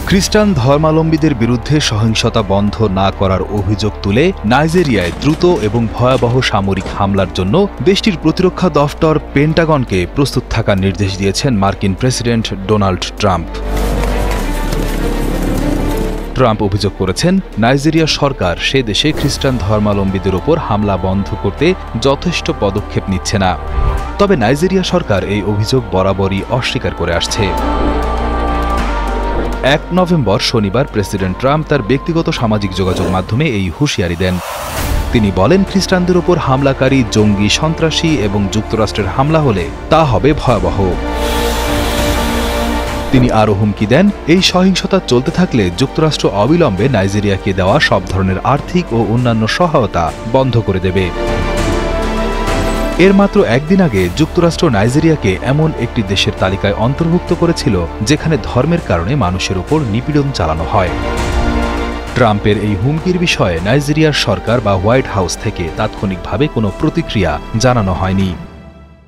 খ্রিস্টান ধর্মাবলম্বীদের বিরুদ্ধে সহিংসতা বন্ধ না করার অভিযোগ তুলে নাইজেরিয়ায় দ্রুত এবং ভয়াবহ সামরিক হামলার জন্য দেশটির প্রতিরক্ষা দফতর পেন্টাগনকে প্রস্তুত থাকার নির্দেশ দিয়েছেন মার্কিন প্রেসিডেন্ট ডোনাল্ড ট্রাম্প। ট্রাম্প অভিযোগ করেছেন, নাইজেরিয়া সরকার সে দেশে খ্রিস্টান ধর্মাবলম্বীদের ওপর হামলা বন্ধ করতে যথেষ্ট পদক্ষেপ নিচ্ছে না। তবে নাইজেরিয়া সরকার এই অভিযোগ বরাবরই অস্বীকার করে আসছে। ১ নভেম্বর শনিবার প্রেসিডেন্ট ট্রাম্প তার ব্যক্তিগত সামাজিক যোগাযোগ মাধ্যমে এই হুঁশিয়ারি দেন। তিনি বলেন, খ্রিস্টানদের ওপর হামলাকারী জঙ্গি, সন্ত্রাসী এবং যুক্তরাষ্ট্রের হামলা হলে তা হবে ভয়াবহ। তিনি আরও হুমকি দেন, এই সহিংসতা চলতে থাকলে যুক্তরাষ্ট্র অবিলম্বে নাইজেরিয়াকে দেওয়া সব ধরনের আর্থিক ও অন্যান্য সহায়তা বন্ধ করে দেবে। এর মাত্র একদিন আগে যুক্তরাষ্ট্র নাইজেরিয়াকে এমন একটি দেশের তালিকায় অন্তর্ভুক্ত করেছিল যেখানে ধর্মের কারণে মানুষের ওপর নিপীড়ন চালানো হয়। ট্রাম্পের এই হুমকির বিষয়ে নাইজেরিয়ার সরকার বা হোয়াইট হাউস থেকে তাৎক্ষণিকভাবে কোনো প্রতিক্রিয়া জানানো হয়নি।